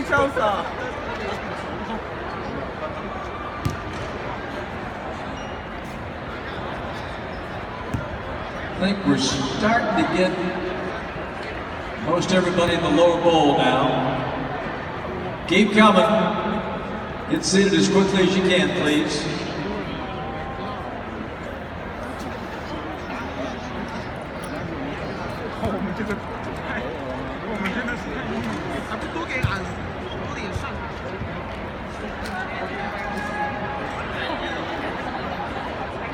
潇洒。I think we're starting to get most everybody in the lower bowl now. Keep coming. Get seated as quickly as you can, please.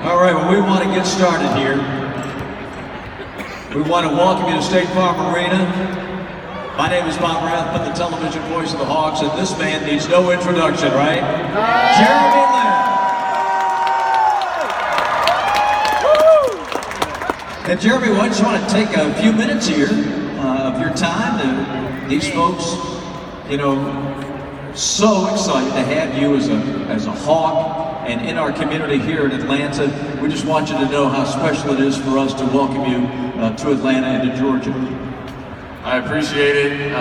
All right, well, we want to get started here. We want to welcome you to State Farm Arena. My name is Bob Rathbun, the television voice of the Hawks, and this man needs no introduction, right? Jeremy Lin. And Jeremy, I just want to take a few minutes here of your time to these folks, you know, so excited to have you as a Hawk and in our community here in Atlanta. We just want you to know how special it is for us to welcome you to Atlanta and to Georgia. I appreciate it.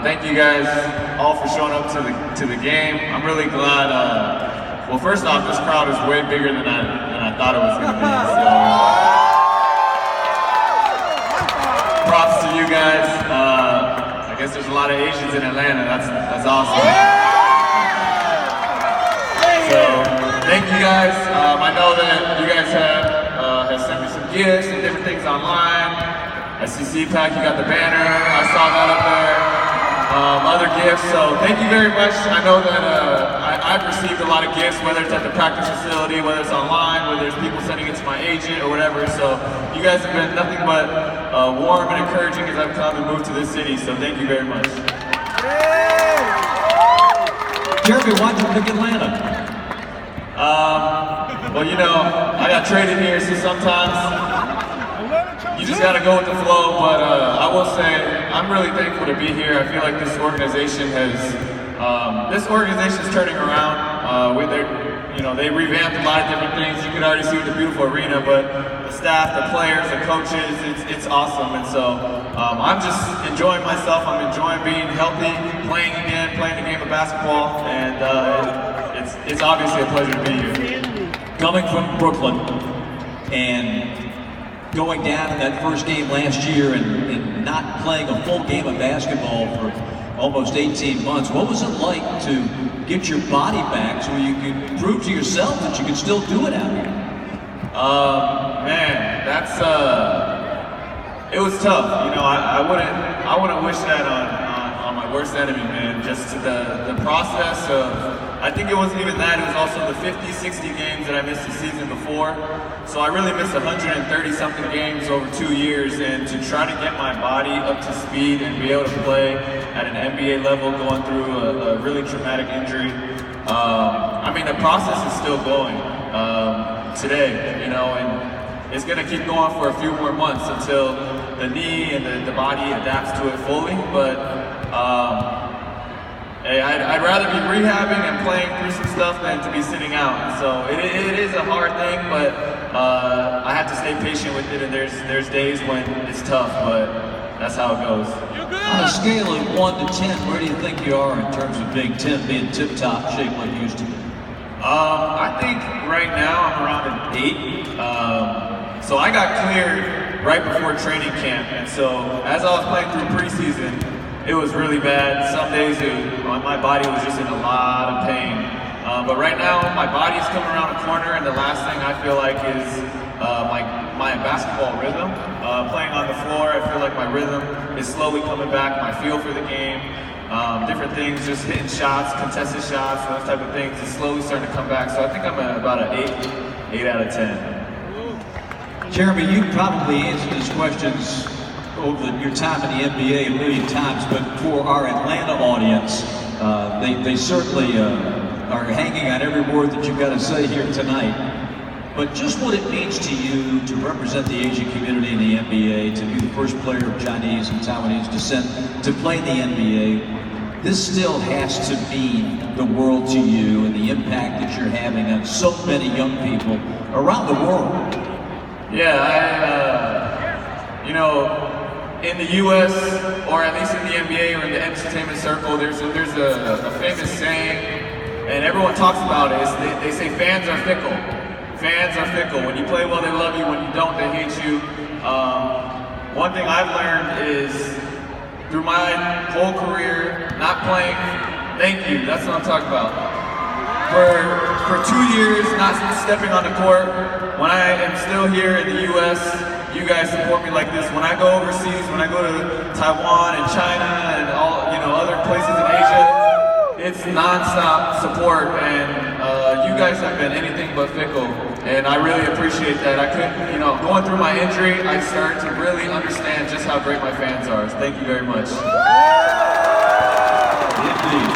Thank you guys all for showing up to the game. I'm really glad. Well, first off, this crowd is way bigger than I thought it was going to be. So, props to you guys. I guess there's a lot of Asians in Atlanta. That's awesome. So, thank you guys. I know that you guys have sent me some gifts and different things online. I see CPAC, you got the banner. I saw that up there. Other gifts. So, thank you very much. I know that I've received a lot of gifts, whether it's at the practice facility, whether it's online, whether it's people sending it to my agent or whatever. So, you guys have been nothing but warm and encouraging as I've come and moved to this city. So, thank you very much. Jeremy, why'd you pick Atlanta? Well, you know, I got traded here, so sometimes you just gotta go with the flow, but I will say, I'm really thankful to be here. I feel like this organization's turning around. They revamped a lot of different things. You can already see with the beautiful arena, but the staff, the players, the coaches, it's awesome. And so I'm just enjoying myself. I'm enjoying being healthy, playing the game of basketball, and it's obviously a pleasure to be here. Coming from Brooklyn and going down in that first game last year and not playing a full game of basketball for almost 18 months, what was it like to get your body back so you could prove to yourself that you could still do it out here? Man, it was tough. You know, I wouldn't wish that on my worst enemy, man. Just the process of, I think it wasn't even that, it was also the 50, 60 games that I missed the season before. So I really missed 130 something games over 2 years, and to try to get my body up to speed and be able to play at an NBA level going through a really traumatic injury. I mean, the process is still going today, you know, and it's gonna keep going for a few more months until the knee and the body adapts to it fully, but hey, I'd rather be rehabbing and playing through some stuff than to be sitting out. So it is a hard thing, but I have to stay patient with it, and there's days when it's tough, but that's how it goes. On a scale of 1 to 10, where do you think you are in terms of being tip-top shape like you used to be? I think right now I'm around an 8. So I got cleared right before training camp, and so as I was playing through preseason, it was really bad. Some days my body was just in a lot of pain. But right now, my body's coming around the corner, and the last thing I feel like is my basketball rhythm. Playing on the floor, I feel like my rhythm is slowly coming back, my feel for the game, different things, just hitting shots, contested shots, those type of things, is slowly starting to come back. So I think I'm at about an 8 out of 10. Jeremy, you've probably answered these questions over your time in the NBA a million times, but for our Atlanta audience, they certainly are hanging on every word that you've got to say here tonight. But just what it means to you to represent the Asian community in the NBA, to be the first player of Chinese and Taiwanese descent to play in the NBA, this still has to mean the world to you and the impact that you're having on so many young people around the world. Yeah, you know, in the U.S. or at least in the NBA or in the entertainment circle, there's a famous saying, and everyone talks about it. They say fans are fickle. Fans are fickle. When you play well, they love you. When you don't, they hate you. One thing I've learned is through my whole career, not playing, thank you, that's what I'm talking about. For 2 years, not stepping on the court, when I am still here in the US, you guys support me like this. When I go overseas, when I go to Taiwan and China and all, other places in Asia, it's non-stop support, and you guys have been anything but fickle, and I really appreciate that. I couldn't, going through my injury, I started to really understand just how great my fans are. So thank you very much. Indeed.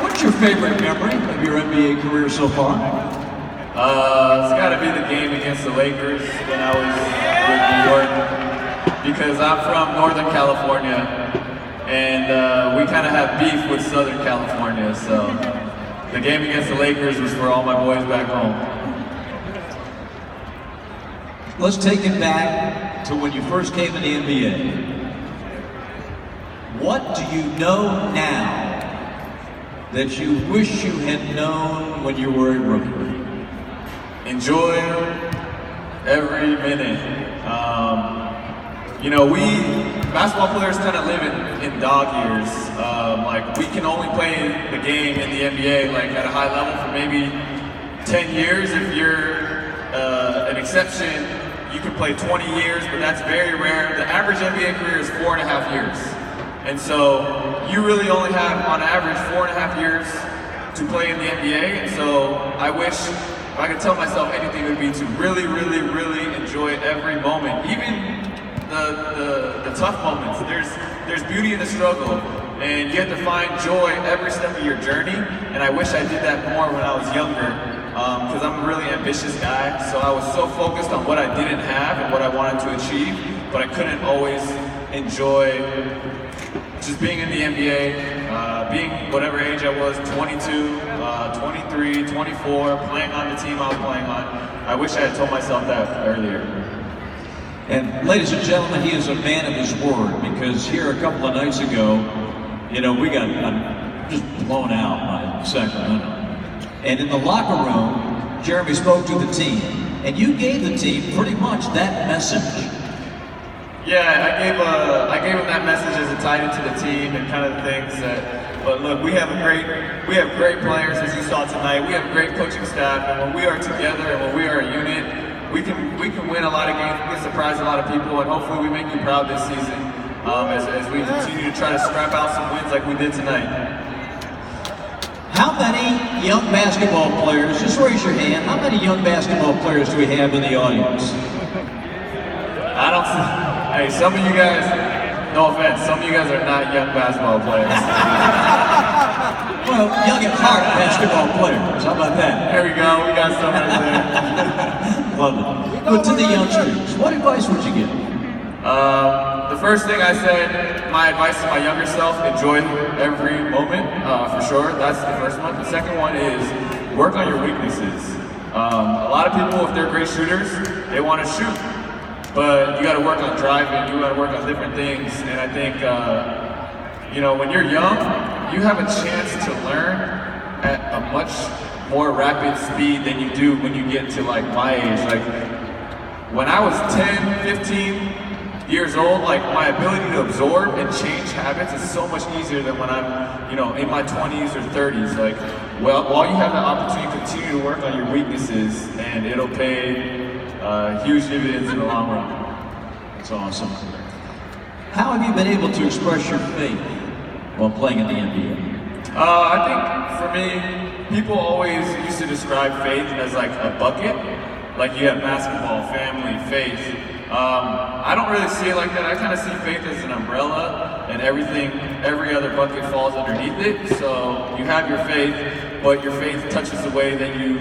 What's your favorite memory of your NBA career so far? It's got to be the game against the Lakers when I was with New York, because I'm from Northern California, and we kind of have beef with Southern California, so the game against the Lakers was for all my boys back home. Let's take it back to when you first came in the NBA. What do you know now that you wish you had known when you were a rookie? Enjoy every minute. We basketball players kind of live in dog years. Like we can only play the game in the NBA like at a high level for maybe 10 years. If you're an exception, you can play 20 years, but that's very rare. The average NBA career is 4.5 years. And so you really only have, on average, 4.5 years to play in the NBA. And so I wish, if I could tell myself anything, it would be to really, really, really enjoy every moment. Even the tough moments. There's beauty in the struggle, and you have to find joy every step of your journey. And I wish I did that more when I was younger, because I'm a really ambitious guy. So I was so focused on what I didn't have and what I wanted to achieve, but I couldn't always enjoy just being in the NBA, being whatever age I was, 22, 23, 24, playing on the team I was playing on. I wish I had told myself that earlier. And ladies and gentlemen, he is a man of his word, because here a couple of nights ago, we got just blown out by Sacramento. And in the locker room, Jeremy spoke to the team, and you gave the team pretty much that message. Yeah, I gave him that message as it tied into the team and kind of the things that. But look, we have great players, as you saw tonight. We have great coaching staff, and when we are together and when we are a unit, we can win a lot of games, we can surprise a lot of people, and hopefully we make you proud this season as we continue to try to scrap out some wins like we did tonight. How many young basketball players, just raise your hand, how many young basketball players do we have in the audience? I don't see, hey, some of you guys, no offense, some of you guys are not young basketball players. Well, young at heart basketball players, how about that? There we go, we got some right there. Love it. But to the youngsters, what advice would you give? The first thing I said, my advice to my younger self, enjoy every moment, for sure. That's the first one. The second one is work on your weaknesses. A lot of people, if they're great shooters, they want to shoot. But you got to work on driving, you got to work on different things. And I think, when you're young, you have a chance to learn at a much more rapid speed than you do when you get to like my age. Like when I was 10, 15 years old, like my ability to absorb and change habits is so much easier than when I'm, in my 20s or 30s. Like, while you have the opportunity, continue to work on your weaknesses, and it'll pay huge dividends in the long run. That's awesome. How have you been able to express your faith while playing in the NBA? I think for me, people always used to describe faith as like a bucket. Like you have basketball, family, faith. I don't really see it like that. I kind of see faith as an umbrella, and every other bucket falls underneath it. So you have your faith, but your faith touches the way that you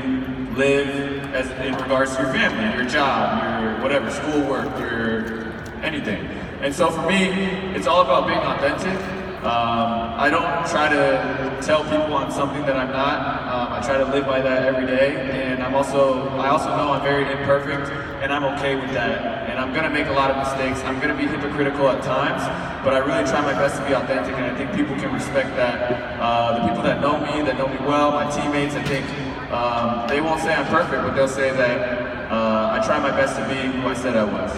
live as in regards to your family, your job, your whatever, schoolwork, your anything. And so for me, it's all about being authentic. I don't try to tell people I'm something that I'm not. I try to live by that every day, and I also know I'm very imperfect, and I'm okay with that. and I'm gonna make a lot of mistakes. I'm gonna be hypocritical at times, but I really try my best to be authentic, and I think people can respect that. The people that know me well, my teammates, I think they won't say I'm perfect, but they'll say that I try my best to be who I said I was.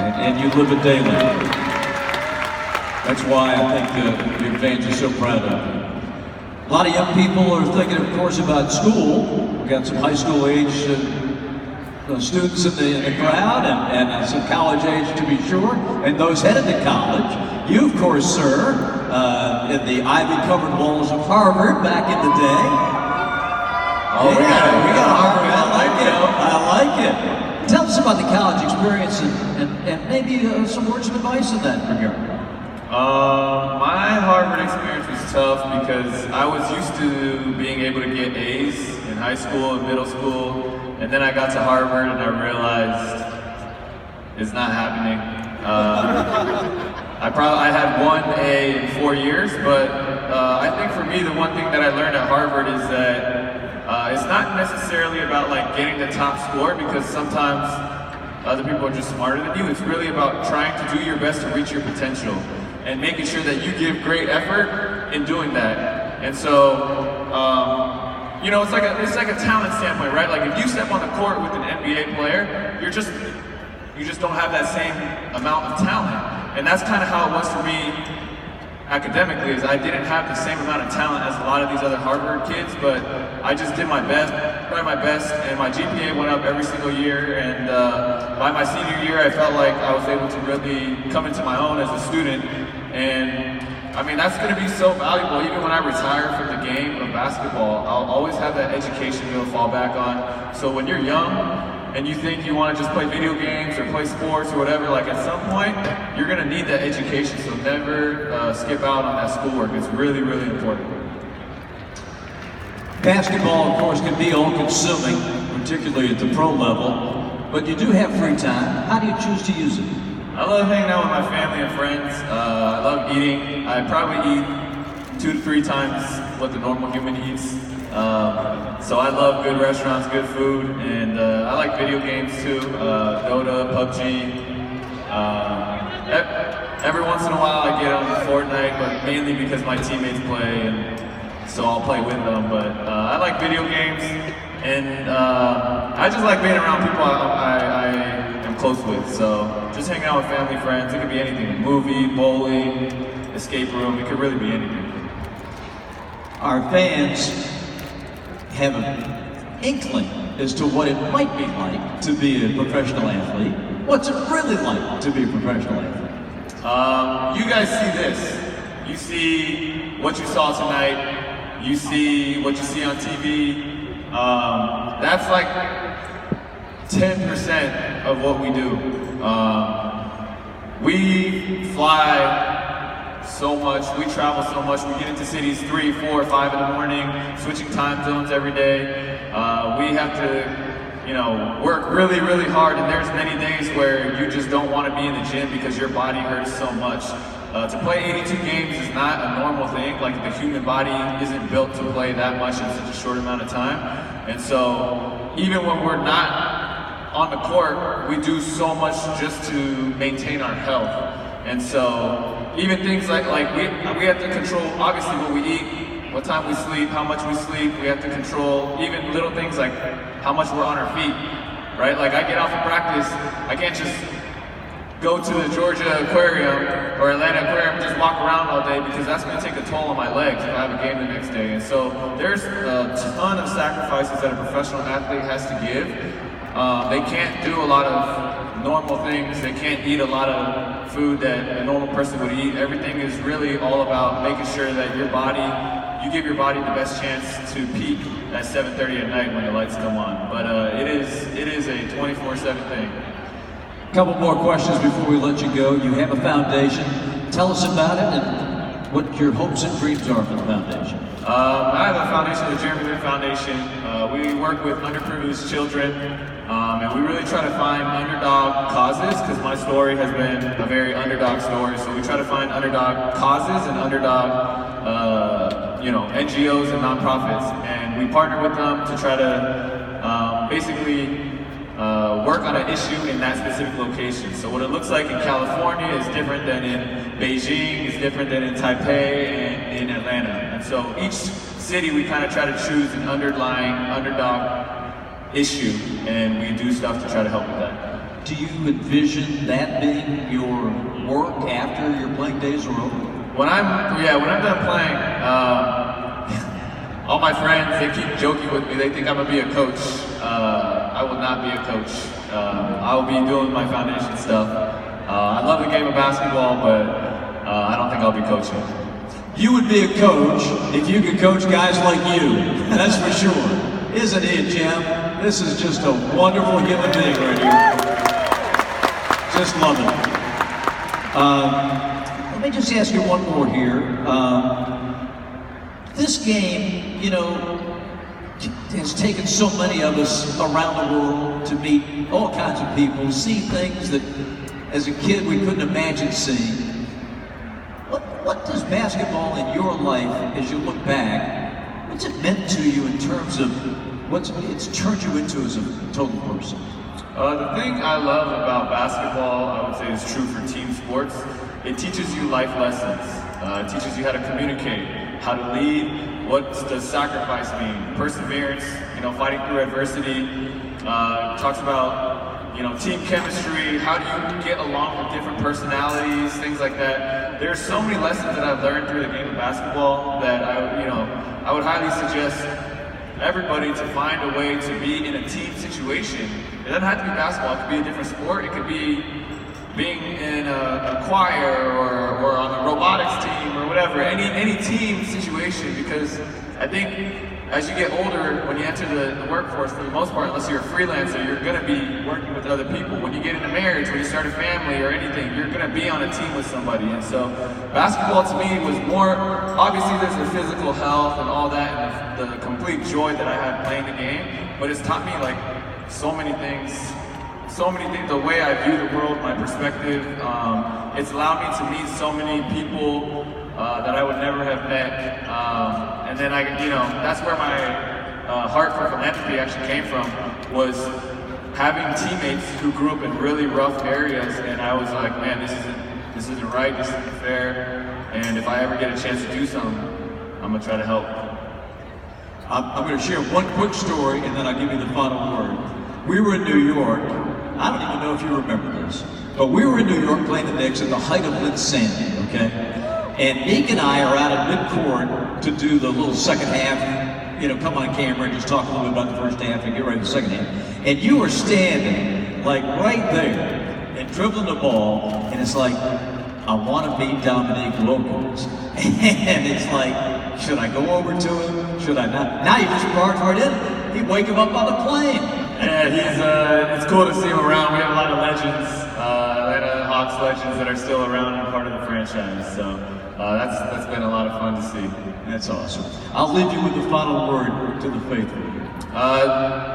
And you live it daily. That's why I think your fans are so proud of you. A lot of young people are thinking, of course, about school. We've got some high school age students in the crowd and some college age to be sure, and those headed to college. You, of course, sir, in the ivy-covered walls of Harvard back in the day. Oh, yeah, we got Harvard. I like it. Tell us about the college experience and maybe some words of advice in that regard. My Harvard experience was tough because I was used to being able to get A's in high school and middle school, and then I got to Harvard and I realized it's not happening. I had 1 A in 4 years, but I think for me the one thing that I learned at Harvard is that it's not necessarily about like getting the top score, because sometimes other people are just smarter than you. It's really about trying to do your best to reach your potential and making sure that you give great effort in doing that. And so, you know, it's like a talent standpoint, right? Like if you step on the court with an NBA player, you just don't have that same amount of talent. And that's kind of how it was for me academically, is I didn't have the same amount of talent as a lot of these other Harvard kids, but I just did my best, tried my best, and my GPA went up every single year, and by my senior year, I felt like I was able to really come into my own as a student, and I mean, that's going to be so valuable. Even when I retire from the game of basketball, I'll always have that education to fall back on. So when you're young, and you think you want to just play video games or play sports or whatever, like at some point, you're going to need that education, so never skip out on that schoolwork. It's really, really important. Basketball, of course, can be all-consuming, particularly at the pro level, but you do have free time. How do you choose to use it? I love hanging out with my family and friends. I love eating. I probably eat 2 to 3 times what the normal human eats. So I love good restaurants, good food, and I like video games too. Dota, PUBG. Every once in a while I get on Fortnite, but mainly because my teammates play, and so I'll play with them. But I like video games, and I just like being around people I am close with. So just hanging out with family, friends. It could be anything: a movie, bowling, escape room. It could really be anything. Our fans have an inkling as to what it might be like to be a professional athlete. What's it really like to be a professional athlete? You guys see this. You see what you saw tonight. You see what you see on TV. That's like 10% of what we do. We fly so much, we travel so much, we get into cities 3, 4, 5 in the morning, switching time zones every day. We have to, you know, work really, really hard, and there's many days where you just don't want to be in the gym because your body hurts so much. To play 82 games is not a normal thing. Like, the human body isn't built to play that much in such a short amount of time. And so, even when we're not on the court, we do so much just to maintain our health. And so, even things like we have to control, obviously, what we eat, what time we sleep, how much we sleep. We have to control even little things like how much we're on our feet, right? Like, I get off of practice, I can't just go to the Georgia Aquarium or Atlanta Aquarium and just walk around all day, because that's going to take a toll on my legs if I have a game the next day. And so there's a ton of sacrifices that a professional athlete has to give. They can't do a lot of normal things. They can't eat a lot of food that a normal person would eat. Everything is really all about making sure that your body, you give your body the best chance to peak at 7:30 at night when the lights come on. But it is a 24/7 thing. A couple more questions before we let you go. You have a foundation. Tell us about it and what your hopes and dreams are for the foundation. I have a foundation, the Jeremy Lin Foundation. We work with underprivileged children, and we really try to find underdog causes, because my story has been a very underdog story. So we try to find underdog causes and underdog, NGOs and nonprofits, and we partner with them to try to basically work on an issue in that specific location. So what it looks like in California is different than in Beijing, is different than in Taipei and in Atlanta. And so each city we kind of try to choose an underdog issue, and we do stuff to try to help with that. Do you envision that being your work after your playing days are over? When I'm done playing, all my friends, they keep joking with me. They think I'm gonna be a coach. I will not be a coach. I will be doing my foundation stuff. I love the game of basketball, but I don't think I'll be coaching. You would be a coach if you could coach guys like you. That's for sure. Isn't it, Jim? This is just a wonderful human being right here. Just love it. Let me just ask you one more here. This game, you know, has taken so many of us around the world to meet all kinds of people, see things that as a kid we couldn't imagine seeing. What does basketball in your life, as you look back, what's it meant to you in terms of what it's turned you into as a total person? The thing I love about basketball, I would say, is true for team sports. It teaches you life lessons. It teaches you how to communicate, how to lead, what does sacrifice mean, perseverance, you know, fighting through adversity. Talks about, you know, team chemistry, how do you get along with different personalities, things like that. There's so many lessons that I've learned through the game of basketball that I would highly suggest everybody to find a way to be in a team situation. It doesn't have to be basketball, it could be a different sport, it could be being in a choir or on the robotics team or whatever, any team situation, because I think as you get older, when you enter the workforce, for the most part, unless you're a freelancer, you're going to be working with other people. When you get into marriage, when you start a family or anything, you're going to be on a team with somebody. And so basketball to me was more, obviously there's the physical health and all that, and the complete joy that I had playing the game, but it's taught me like so many things, the way I view the world, my perspective. It's allowed me to meet so many people that I would never have met. And then that's where my heart for philanthropy actually came from, was having teammates who grew up in really rough areas, and I was like, man, this isn't right, this isn't fair, and if I ever get a chance to do something, I'm gonna try to help. I'm going to share one quick story, and then I'll give you the final word. We were in New York. I don't even know if you remember this, but we were in New York playing the Knicks at the height of Linsanity, okay? And Nick and I are out at midcourt to do the little second half, come on camera and just talk a little bit about the first half and get ready for the second half. And you were standing, like, right there and dribbling the ball, and it's like, I want to beat Dominique Lopez. And it's like, should I go over to him? Should I not? Now you just barge right in. He'd wake him up on the plane. Yeah, it's cool to see him around. We have a lot of legends, Atlanta Hawks legends that are still around and part of the franchise. So that's been a lot of fun to see. That's awesome. I'll leave you with the final word to the faithful.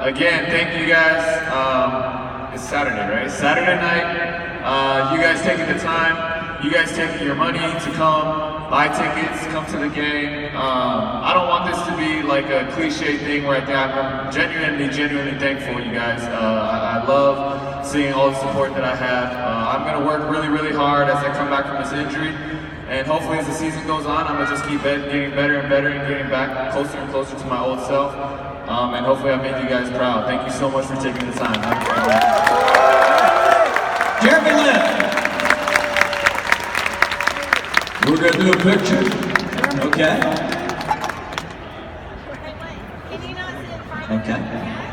Again, thank you guys. It's Saturday, right? Saturday night. You guys taking the time. You guys taking your money to come, buy tickets, come to the game. I don't want this to be like a cliche thing where I'm genuinely thankful, you guys. I love seeing all the support that I have. I'm going to work really, really hard as I come back from this injury. And hopefully as the season goes on, I'm going to just keep getting better and better and getting back closer and closer to my old self. And hopefully I made you guys proud. Thank you so much for taking the time. Have a great night. Jeremy Lin. We're going to do a picture, okay? Can you not sit in front of Okay.